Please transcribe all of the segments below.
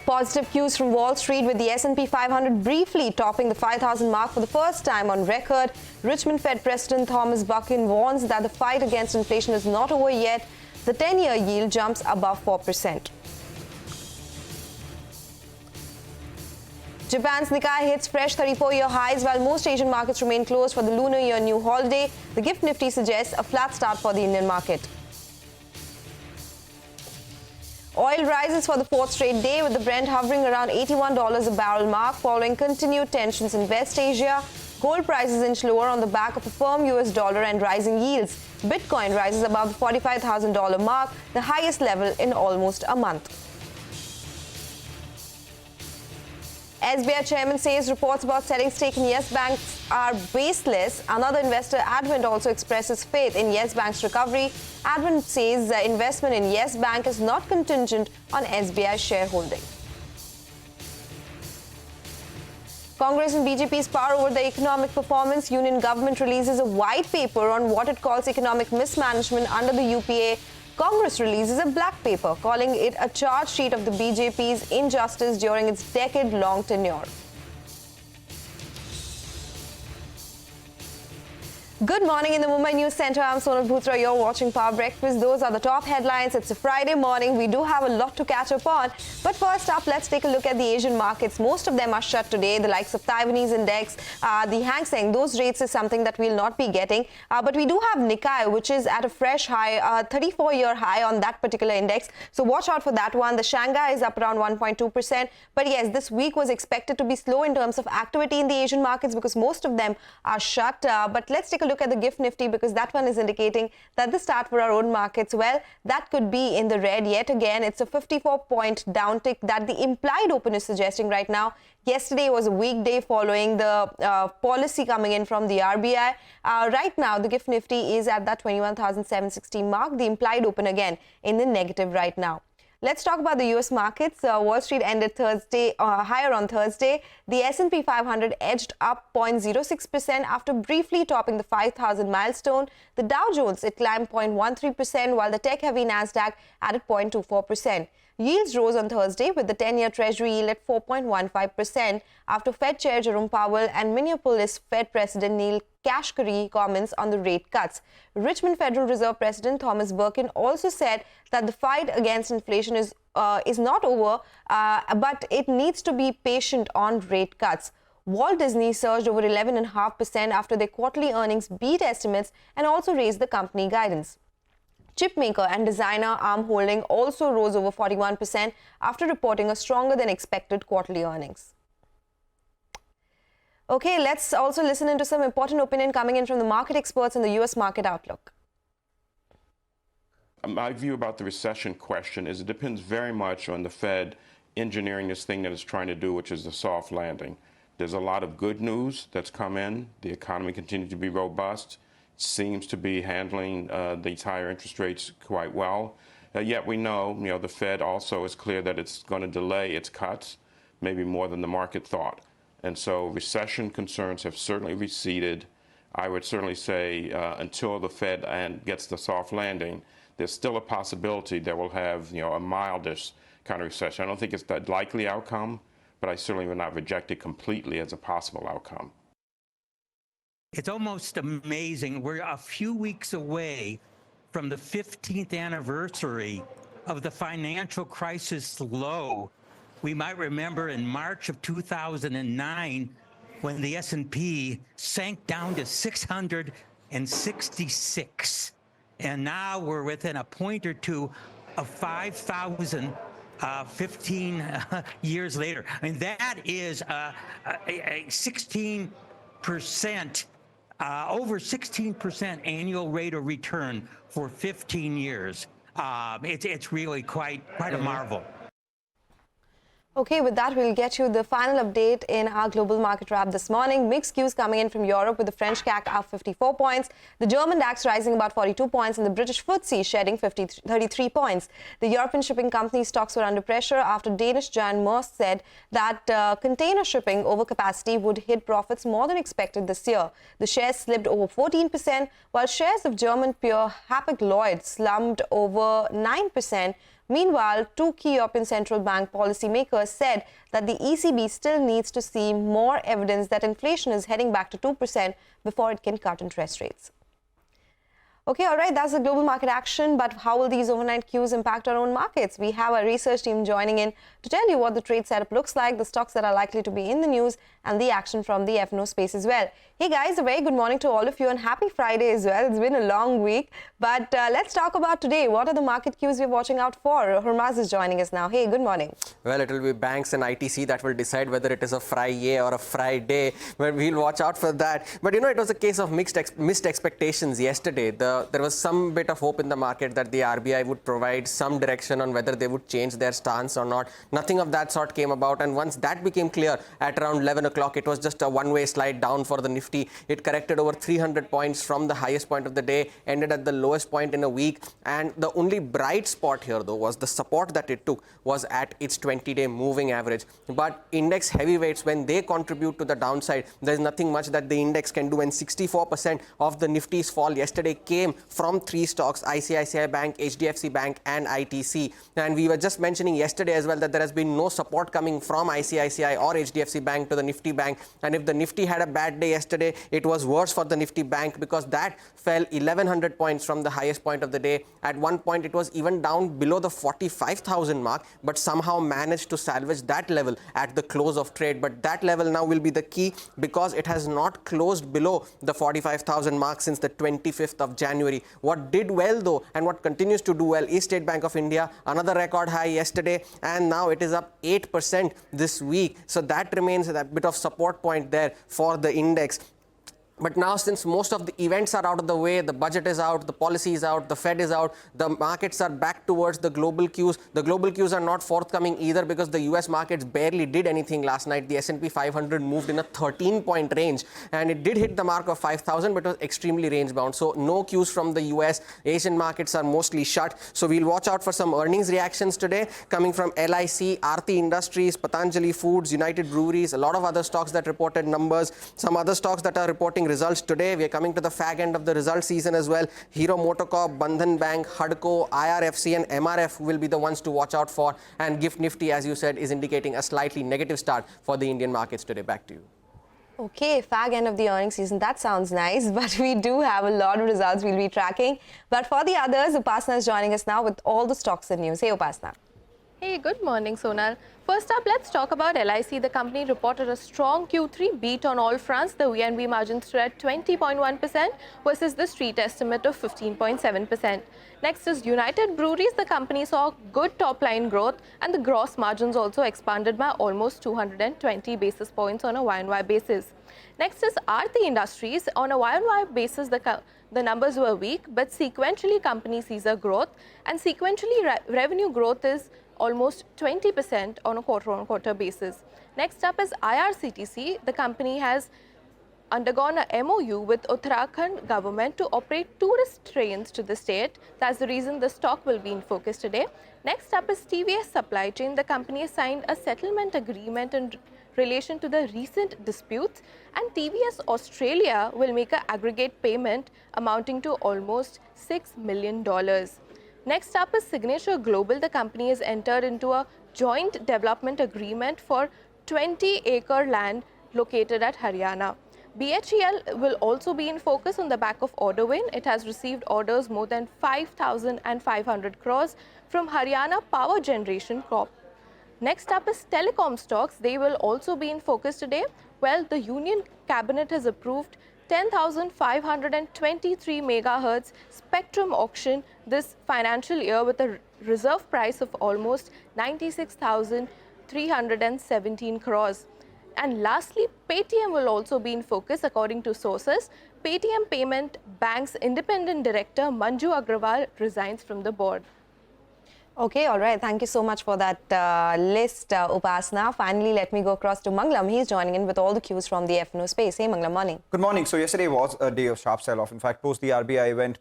Positive cues from Wall Street with the S&P 500 briefly topping the 5,000 mark for the first time on record. Richmond Fed President Thomas Buchan warns that the fight against inflation is not over yet. The 10-year yield jumps above 4%. Japan's Nikkei hits fresh 34-year highs while most Asian markets remain closed for the Lunar Year New holiday. The gift Nifty suggests a flat start for the Indian market. Oil rises for the fourth straight day with the Brent hovering around $81 a barrel mark following continued tensions in West Asia. Gold prices inch lower on the back of a firm US dollar and rising yields. Bitcoin rises above the $45,000 mark, the highest level in almost a month. SBI chairman says reports about selling stake in Yes Banks are baseless. Another investor, Advent, also expresses faith in Yes Bank's recovery. Advent says the investment in Yes Bank is not contingent on SBI shareholding. Congress and BJP's power over the economic performance. Union government releases a white paper on what it calls economic mismanagement under the UPA. Congress releases a black paper, calling it a charge sheet of the BJP's injustice during its decade-long tenure. Good morning in the Mumbai News Center. I'm Sonal Bhutra. You're watching Power Breakfast. Those are the top headlines. It's a Friday morning. We do have a lot to catch up on. But first up, let's take a look at the Asian markets. Most of them are shut today. The likes of Taiwanese index, the Hang Seng, those rates is something that we'll not be getting. But we do have Nikkei, which is at a fresh high, 34-year high on that particular index. So watch out for that one. The Shanghai is up around 1.2%. But yes, this week was expected to be slow in terms of activity in the Asian markets because most of them are shut. But let's take a look at the gift Nifty because that one is indicating that the start for our own markets, well, that could be in the red yet again. It's a 54-point downtick that the implied open is suggesting right now. Yesterday was a weak day following the policy coming in from the RBI. Right now, the gift Nifty is at that 21,760 mark. The implied open again in the negative right now. Let's talk about the U.S. markets. Wall Street ended Thursday higher on Thursday. The S&P 500 edged up 0.06% after briefly topping the 5,000 milestone. The Dow Jones, it climbed 0.13%, while the tech-heavy Nasdaq added 0.24%. Yields rose on Thursday with the 10-year Treasury yield at 4.15% after Fed Chair Jerome Powell and Minneapolis Fed President Neil Kashkari comments on the rate cuts. Richmond Federal Reserve President Thomas Buchan also said that the fight against inflation is not over, but it needs to be patient on rate cuts. Walt Disney surged over 11.5% after their quarterly earnings beat estimates and also raised the company guidance. Chipmaker and designer Arm Holding also rose over 41% after reporting a stronger than expected quarterly earnings. Okay, let's also listen into some important opinion coming in from the market experts in the U.S. market outlook. My view about the recession question is it depends very much on the Fed engineering this thing that it's trying to do, which is the soft landing. There's a lot of good news that's come in. The economy continues to be robust. Seems to be handling these higher interest rates quite well. Yet we know, the Fed also is clear that it's going to delay its cuts, maybe more than the market thought. And so recession concerns have certainly receded. I would certainly say until the Fed gets the soft landing, there's still a possibility that we'll have, a mildish kind of recession. I don't think it's that likely outcome, but I certainly would not reject it completely as a possible outcome. It's almost amazing. We're a few weeks away from the 15th anniversary of the financial crisis low. We might remember in March of 2009 when the S&P sank down to 666. And now we're within a point or two of 5,000 15 years later. I mean, that is a 16%, over 16% annual rate of return for 15 years. It's really quite a marvel. Okay, with that, we'll get you the final update in our global market wrap this morning. Mixed cues coming in from Europe with the French CAC up 54 points, the German DAX rising about 42 points, and the British FTSE shedding 33 points. The European shipping company stocks were under pressure after Danish giant Maersk said that container shipping overcapacity would hit profits more than expected this year. The shares slipped over 14%, while shares of German peer Hapag-Lloyd slumped over 9%. Meanwhile, two key European central bank policymakers said that the ECB still needs to see more evidence that inflation is heading back to 2% before it can cut interest rates. Okay, all right, that's the global market action, but how will these overnight cues impact our own markets? We have our research team joining in to tell you what the trade setup looks like, the stocks that are likely to be in the news, and the action from the F&O space as well. Hey guys, a very good morning to all of you and happy Friday as well. It's been a long week, but let's talk about today. What are the market cues we're watching out for? Hormaz is joining us now. Hey, good morning. Well, it will be banks and ITC that will decide whether it is a Friday or a Friday, but we'll watch out for that. But you know, it was a case of missed expectations yesterday. There was some bit of hope in the market that the RBI would provide some direction on whether they would change their stance or not. Nothing of that sort came about, and once that became clear at around 11 o'clock, it was just a one-way slide down for the Nifty. It corrected over 300 points from the highest point of the day, ended at the lowest point in a week, and the only bright spot here though was the support that it took was at its 20-day moving average. But index heavyweights, when they contribute to the downside, there's nothing much that the index can do, and 64% of the Nifty's fall yesterday came from three stocks: ICICI Bank, HDFC Bank and ITC. And we were just mentioning yesterday as well that there has been no support coming from ICICI or HDFC Bank to the Nifty Bank, and if the Nifty had a bad day yesterday, it was worse for the Nifty Bank because that fell 1100 points from the highest point of the day. At one point it was even down below the 45,000 mark, but somehow managed to salvage that level at the close of trade. But that level now will be the key because it has not closed below the 45,000 mark since the 25th of January. What did well though, and what continues to do well, is State Bank of India, another record high yesterday, and now it is up 8% this week. So that remains a bit of support point there for the index. But now, since most of the events are out of the way, the budget is out, the policy is out, the Fed is out, the markets are back towards the global cues. The global cues are not forthcoming either because the US markets barely did anything last night. The S&P 500 moved in a 13-point range, and it did hit the mark of 5,000, but was extremely range-bound. So no cues from the US. Asian markets are mostly shut. So we'll watch out for some earnings reactions today coming from LIC, Aarti Industries, Patanjali Foods, United Breweries, a lot of other stocks that reported numbers, some other stocks that are reporting results today. We are coming to the fag end of the result season as well. Hero Motocorp, Bandhan Bank, HUDCO, IRFC and MRF will be the ones to watch out for. And GIFT Nifty, as you said, is indicating a slightly negative start for the Indian markets today. Back to you. Okay, fag end of the earnings season. That sounds nice, but we do have a lot of results we'll be tracking. But for the others, Upasna is joining us now with all the stocks and news. Hey, Upasna. Hey, good morning, Sonal. First up, let's talk about LIC. The company reported a strong Q3 beat on all fronts. The VNB margin stood at 20.1% versus the street estimate of 15.7%. Next is United Breweries. The company saw good top-line growth and the gross margins also expanded by almost 220 basis points on a Y-on-Y basis. Next is Aarti Industries. On a Y-on-Y basis, the numbers were weak, but sequentially company sees a growth, and sequentially revenue growth is almost 20% on a quarter-on-quarter basis. Next up is IRCTC. The company has undergone a MOU with Uttarakhand government to operate tourist trains to the state. That's the reason the stock will be in focus today. Next up is TVS Supply Chain. The company has signed a settlement agreement in relation to the recent disputes, and TVS Australia will make an aggregate payment amounting to almost $6 million. Next up is Signature Global. The company has entered into a joint development agreement for 20-acre land located at Haryana. BHEL will also be in focus on the back of order win. It has received orders more than 5,500 crores from Haryana Power Generation Corp. Next up is telecom stocks. They will also be in focus today. Well, the Union Cabinet has approved 10,523 megahertz spectrum auction this financial year with a reserve price of almost 96,317 crores. And lastly, Paytm will also be in focus according to sources. Paytm Payment Bank's independent director Manju Agrawal resigns from the board. Okay, all right. Thank you so much for that list, Upasna. Finally, let me go across to Manglam. He's joining in with all the cues from the F&O space. Hey, Manglam, morning. Good morning. So yesterday was a day of sharp sell-off. In fact, post the RBI event,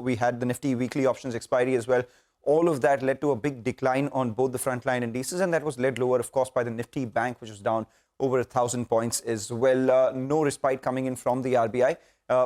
we had the Nifty weekly options expiry as well. All of that led to a big decline on both the frontline indices, and that was led lower, of course, by the Nifty Bank, which was down over 1,000 points as well. No respite coming in from the RBI.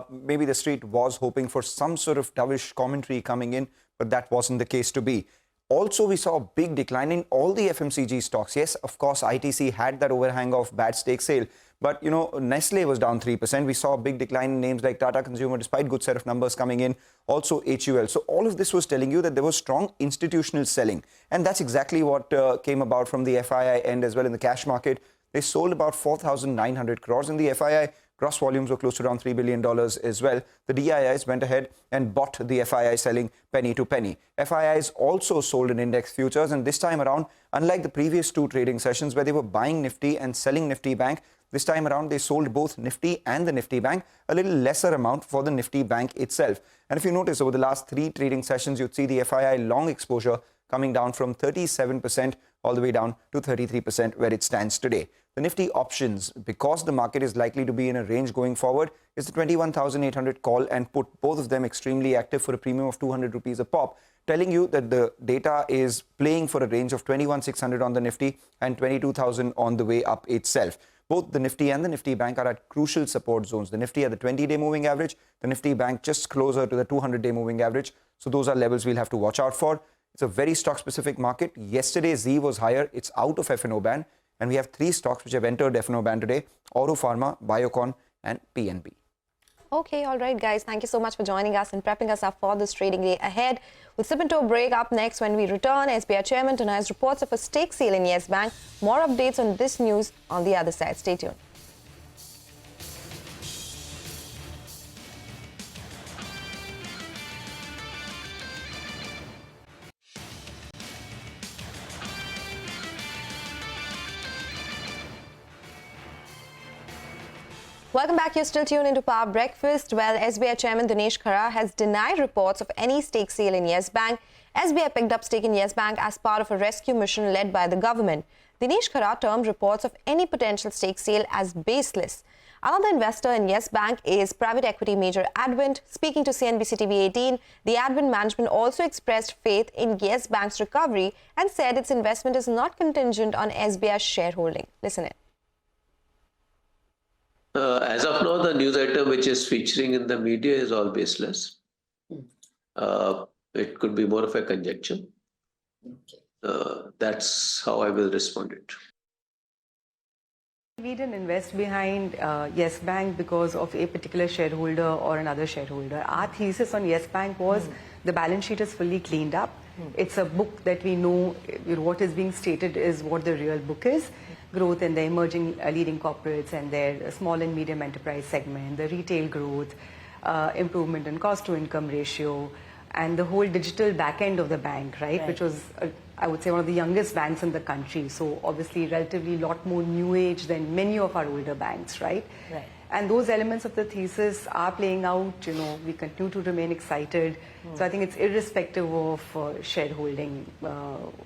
Maybe the street was hoping for some sort of dovish commentary coming in, but that wasn't the case to be. Also, we saw a big decline in all the FMCG stocks. Yes, of course, ITC had that overhang of bad stake sale. But, Nestle was down 3%. We saw a big decline in names like Tata Consumer, despite good set of numbers coming in. Also, HUL. So all of this was telling you that there was strong institutional selling. And that's exactly what came about from the FII end as well in the cash market. They sold about 4,900 crores in the FII. Gross volumes were close to around $3 billion as well. The DIIs went ahead and bought the FII, selling penny to penny. FIIs also sold in index futures, and this time around, unlike the previous two trading sessions where they were buying Nifty and selling Nifty Bank, this time around they sold both Nifty and the Nifty Bank, a little lesser amount for the Nifty Bank itself. And if you notice, over the last three trading sessions, you'd see the FII long exposure coming down from 37% all the way down to 33% where it stands today. The Nifty options, because the market is likely to be in a range going forward, is the 21,800 call and put, both of them extremely active for a premium of 200 rupees a pop, telling you that the data is playing for a range of 21,600 on the Nifty and 22,000 on the way up itself. Both the Nifty and the Nifty Bank are at crucial support zones. The Nifty at the 20-day moving average, the Nifty Bank just closer to the 200-day moving average. So those are levels we'll have to watch out for. It's a very stock-specific market. Yesterday, Z was higher. It's out of F&O ban. And we have three stocks which have entered F&O ban today: Oro Pharma, Biocon, and PNB. Okay, all right, guys. Thank you so much for joining us and prepping us up for this trading day ahead. We'll slip into a break. Up next, when we return, SBI Chairman denies reports of a stake sale in Yes Bank. More updates on this news on the other side. Stay tuned. Welcome back. You're still tuned into Power Breakfast. Well, SBI Chairman Dinesh Khara has denied reports of any stake sale in Yes Bank. SBI picked up stake in Yes Bank as part of a rescue mission led by the government. Dinesh Khara termed reports of any potential stake sale as baseless. Another investor in Yes Bank is private equity major Advent. Speaking to CNBC TV 18, the Advent management also expressed faith in Yes Bank's recovery and said its investment is not contingent on SBI's shareholding. Listen in. As of now, the news item which is featuring in the media is all baseless. It could be more of a conjecture. That's how I will respond it. We didn't invest behind Yes Bank because of a particular shareholder or another shareholder. Our thesis on Yes Bank was the balance sheet is fully cleaned up. It's a book that we know what is being stated is what the real book is. Growth in the emerging leading corporates and their small and medium enterprise segment, the retail growth, improvement in cost to income ratio, and the whole digital back end of the bank, right? Which was, I would say, one of the youngest banks in the country. So obviously relatively a lot more new age than many of our older banks, right? And those elements of the thesis are playing out. We continue to remain excited. So I think it's irrespective of shareholding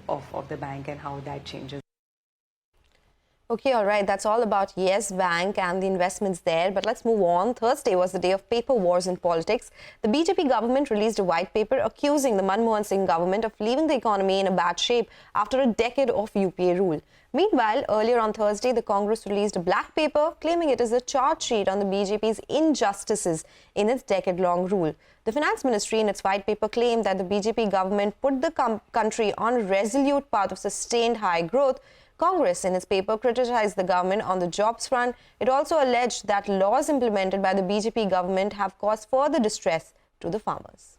of the bank and how that changes. Okay, all right. That's all about Yes Bank and the investments there. But let's move on. Thursday was the day of paper wars in politics. The BJP government released a white paper accusing the Manmohan Singh government of leaving the economy in a bad shape after a decade of UPA rule. Meanwhile, earlier on Thursday, the Congress released a black paper claiming it is a charge sheet on the BJP's injustices in its decade-long rule. The Finance Ministry in its white paper claimed that the BJP government put the country on a resolute path of sustained high growth. Congress, in its paper, criticized the government on the jobs front. It also alleged that laws implemented by the BJP government have caused further distress to the farmers.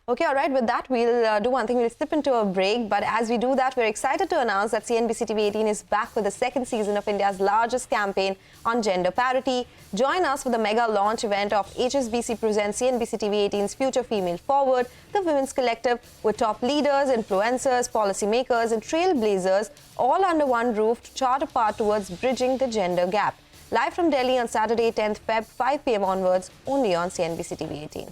Okay, all right. With that, we'll do one thing. We'll slip into a break. But as we do that, we're excited to announce that CNBC TV 18 is back with the second season of India's largest campaign on gender parity. Join us for the mega launch event of HSBC presents CNBC TV 18's Future Female Forward, the Women's Collective, with top leaders, influencers, policymakers, and trailblazers all under one roof to chart a path towards bridging the gender gap. Live from Delhi on Saturday, 10th Feb, 5 p.m. onwards, only on CNBC TV 18.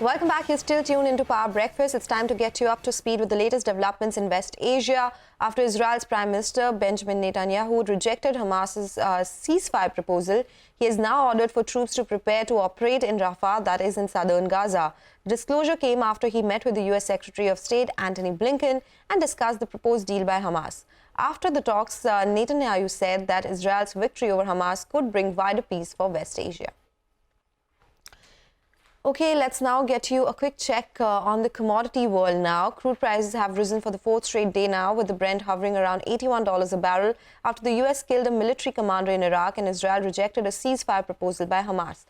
Welcome back. You're still tuned into Power Breakfast. It's time to get you up to speed with the latest developments in West Asia. After Israel's Prime Minister Benjamin Netanyahu rejected Hamas's ceasefire proposal, he has now ordered for troops to prepare to operate in Rafah, that is in southern Gaza. The disclosure came after he met with the U.S. Secretary of State Antony Blinken and discussed the proposed deal by Hamas. After the talks, Netanyahu said that Israel's victory over Hamas could bring wider peace for West Asia. Okay, let's now get you a quick check on the commodity world now. Crude prices have risen for the fourth straight day now, with the Brent hovering around $81 a barrel after the U.S. killed a military commander in Iraq and Israel rejected a ceasefire proposal by Hamas.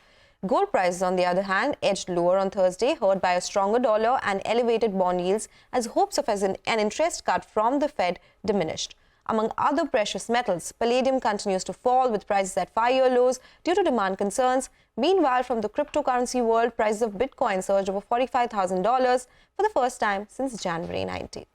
Gold prices, on the other hand, edged lower on Thursday, hurt by a stronger dollar and elevated bond yields as hopes of an interest cut from the Fed diminished. Among other precious metals, palladium continues to fall with prices at 5-year lows due to demand concerns. Meanwhile, from the cryptocurrency world, prices of Bitcoin surged over $45,000 for the first time since January 19th.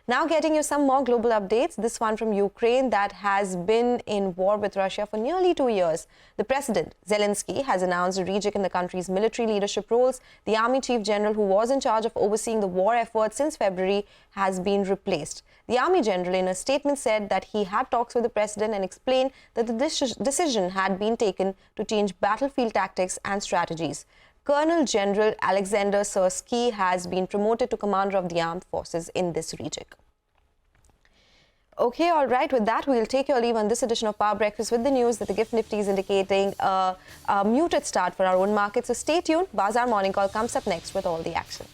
Now getting you some more global updates, this one from Ukraine that has been in war with Russia for nearly 2 years. The president, Zelensky, has announced a rejig in the country's military leadership roles. The army chief general who was in charge of overseeing the war effort since February has been replaced. The army general in a statement said that he had talks with the president and explained that the decision had been taken to change battlefield tactics and strategies. Colonel General Alexander Sersky has been promoted to commander of the armed forces in this rejig. Okay, all right. With that, we'll take your leave on this edition of Power Breakfast with the news that the Gift Nifty is indicating a muted start for our own market. So stay tuned. Bazaar Morning Call comes up next with all the action.